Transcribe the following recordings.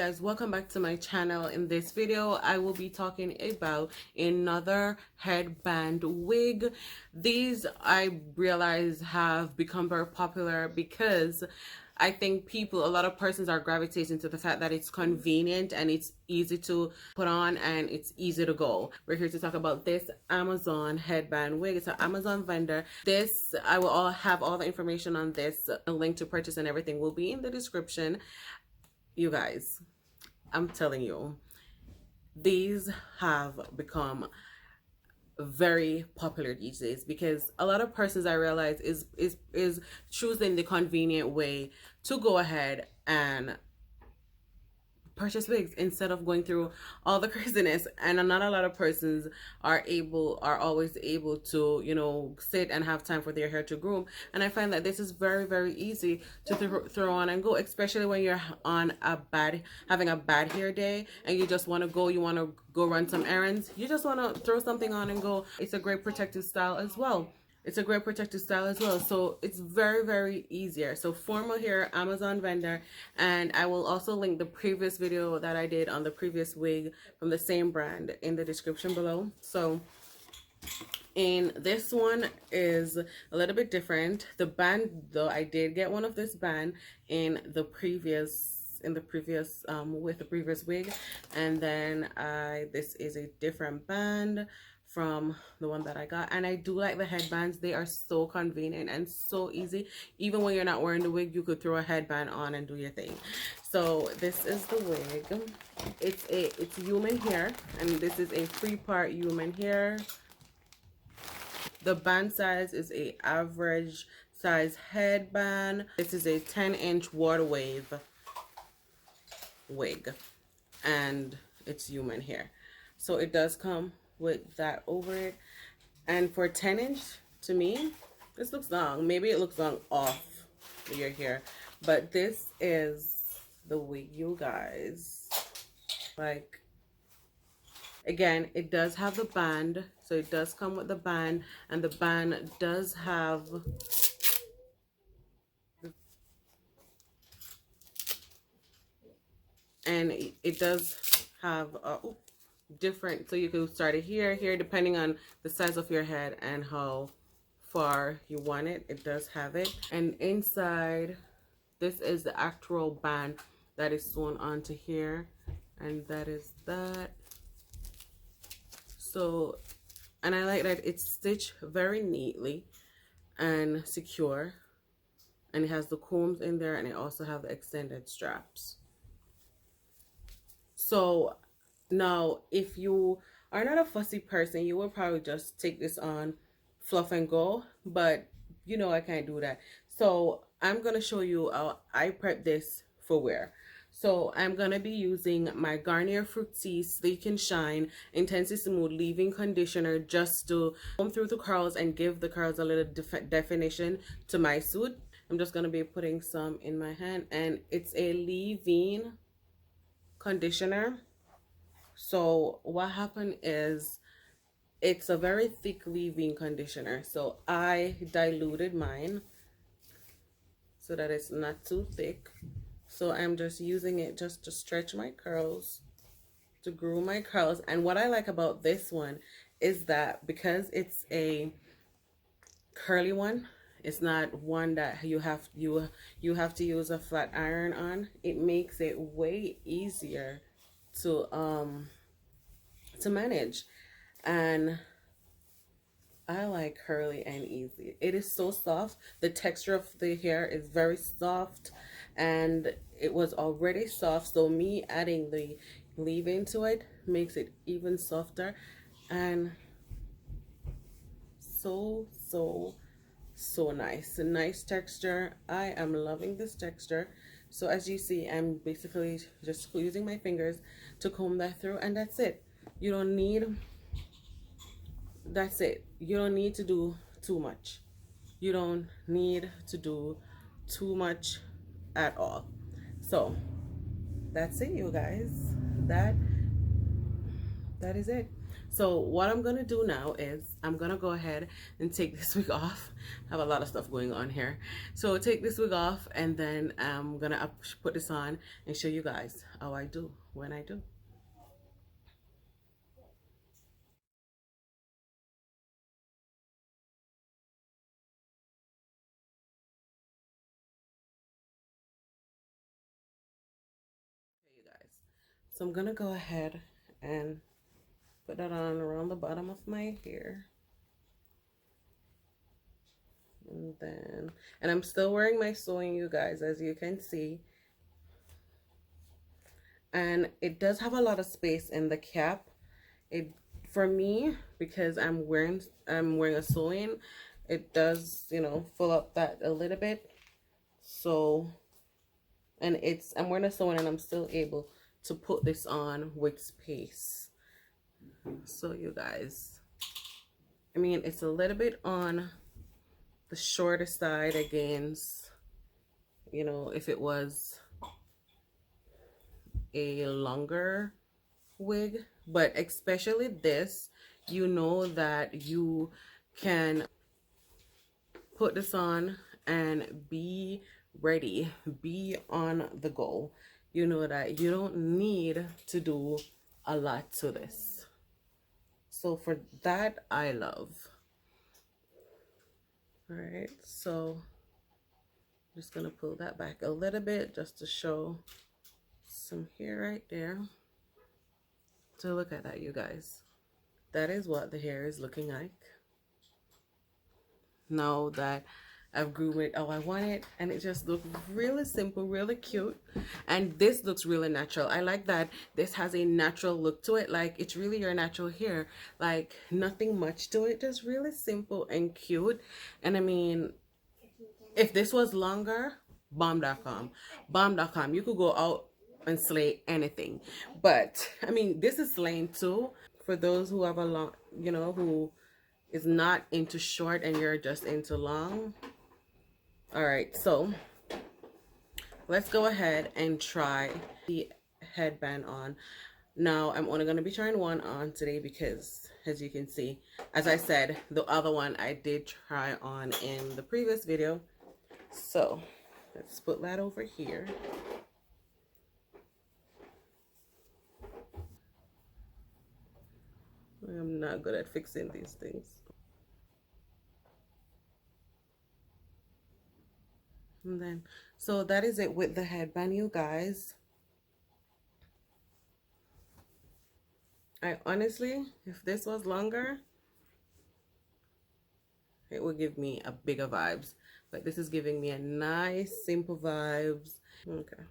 guys, welcome back to my channel. In this video I will be talking about another headband wig. These I realize have become very popular because I think a lot of persons are gravitating to the fact that it's convenient and it's easy to put on and it's easy to go. We're here to talk about this Amazon headband wig. It's an Amazon vendor. This, I will have all the information on this. A link to purchase and everything will be in the description. You guys, I'm telling you, these have become very popular these days because a lot of persons, I realize, is choosing the convenient way to go ahead and purchase wigs instead of going through all the craziness. And not a lot of persons are always able to, you know, sit and have time for their hair to groom. And I find that this is very easy to throw on and go, especially when you're on having a bad hair day and you just want to go, you want to go run some errands, you just want to throw something on and go. It's a great protective style as well. So it's very easier. So formal hair, Amazon vendor. And I will also link the previous video that I did on the previous wig from the same brand in the description below. So in this one is a little bit different. The band, though, I did get one of this band in the previous with the previous wig, and then this is a different band from the one that I got. And I do like the headbands. They are so convenient and so easy. Even when you're not wearing the wig, you could throw a headband on and do your thing. So this is the wig. It's human hair, and this is a 3-part human hair. The band size is a average size headband. This is a 10-inch water wave wig, and it's human hair. So it does come with that over it. And for 10-inch, to me, this looks long. Maybe it looks long off your hair, but this is the wig, you guys. Like, again, it does have the band, so it does come with the band, and the band does have it does have different, so you can start it here depending on the size of your head and how far you want it. It does have it. And inside, this is the actual band that is sewn onto here, and that is that. So, and I like that it's stitched very neatly and secure, and it has the combs in there, and it also have the extended straps. So now, if you are not a fussy person, you will probably just take this on, fluff and go. But you know I can't do that. So I'm going to show you how I prep this for wear. So I'm going to be using my Garnier Fructis Sleek and Shine Intensely Smooth Leave-In Conditioner just to comb through the curls and give the curls a little definition to my suit. I'm just going to be putting some in my hand, and it's a leave-in conditioner. So what happened is, it's a very thick leave-in conditioner, so I diluted mine so that it's not too thick. So I'm just using it just to stretch my curls, to groom my curls. And what I like about this one is that because it's a curly one, it's not one that you have to use a flat iron on. It makes it way easier to manage. And I like curly and easy. It is so soft. The texture of the hair is very soft, and it was already soft, so me adding the leave-in to it makes it even softer, and so nice. A nice texture. I am loving this texture. So as you see, I'm basically just using my fingers to comb that through, and that's it. You don't need, that's it. You don't need to do too much. You don't need to do too much at all. So that's it, you guys. That is it. So what I'm gonna do now is I'm gonna go ahead and take this wig off. I have a lot of stuff going on here. So take this wig off, and then I'm gonna put this on and show you guys how I do when I do. Okay, you guys. So I'm gonna go ahead and put that on around the bottom of my hair. And I'm still wearing my sewing, you guys, as you can see. And it does have a lot of space in the cap. It, for me, because I'm wearing a sewing, it does, you know, fill up that a little bit. So, and I'm wearing a sewing and I'm still able to put this on with space. So you guys, I mean, it's a little bit on the shorter side against, you know, if it was a longer wig, but especially this, you know that you can put this on and be ready, be on the go. You know that you don't need to do a lot to this. So for that, I love. All right, so I'm just gonna pull that back a little bit just to show some hair right there. So look at that, you guys. That is what the hair is looking like now that I've groomed it how I want it, and it just looks really simple, really cute. And this looks really natural. I like that this has a natural look to it, like it's really your natural hair, like nothing much to it, just really simple and cute. And I mean, if this was longer, bomb.com, you could go out and slay anything. But I mean, this is slaying too for those who have a long, you know, who is not into short and you're just into long. All right, so let's go ahead and try the headband on. Now I'm only going to be trying one on today because, as you can see, as I said, the other one I did try on in the previous video. So let's put that over here. I'm not good at fixing these things. And then, so that is it with the headband, you guys. I honestly, if this was longer, it would give me a bigger vibes. But this is giving me a nice, simple vibes. Okay.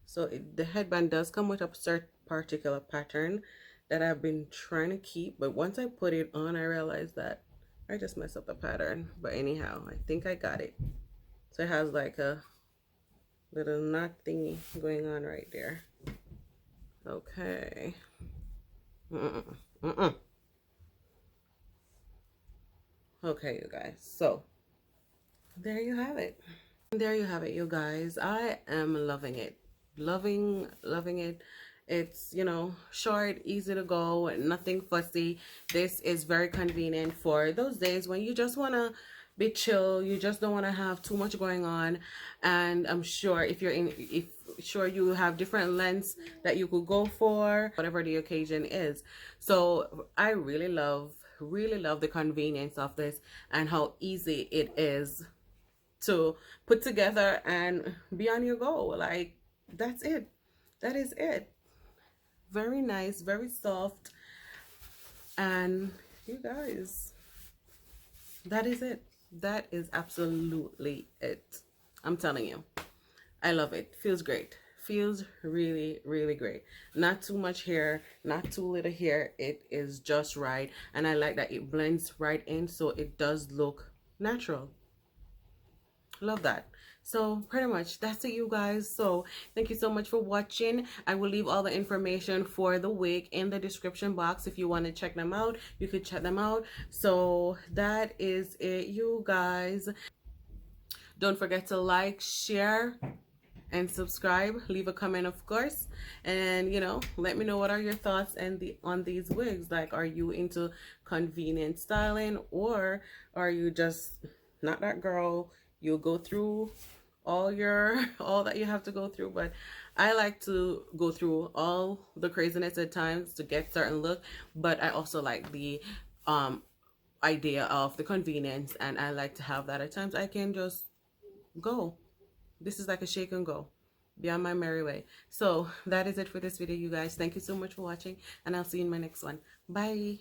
So the headband does come with a certain particular pattern that I've been trying to keep. But once I put it on, I realized that I just messed up the pattern. But anyhow, I think I got it. So it has like a little knot thingy going on right there. Okay. Okay, you guys. So there you have it. There you have it, you guys. I am loving it. Loving it. It's, you know, short, easy to go, nothing fussy. This is very convenient for those days when you just want to be chill, you just don't want to have too much going on. And I'm sure if you have different lengths that you could go for, whatever the occasion is. So I really love the convenience of this and how easy it is to put together and be on your go. Like, that's it. That is it. Very nice, very soft. And you guys, that is it. That is absolutely it. I'm telling you, I love it. Feels great. Feels really, really great. Not too much hair, not too little hair. It is just right. And I like that it blends right in, so it does look natural. Love that. So pretty much that's it, you guys. So thank you so much for watching. I will leave all the information for the wig in the description box. If you want to check them out, you could check them out. So that is it, you guys. Don't forget to like, share, and subscribe. Leave a comment, of course, and you know, let me know what are your thoughts and on these wigs. Like, are you into convenient styling, or are you just not that girl? You'll go through all that you have to go through, but I like to go through all the craziness at times to get certain look, but I also like the idea of the convenience, and I like to have that at times. I can just go. This is like a shake and go, be on my merry way. So that is it for this video, you guys. Thank you so much for watching, and I'll see you in my next one. Bye.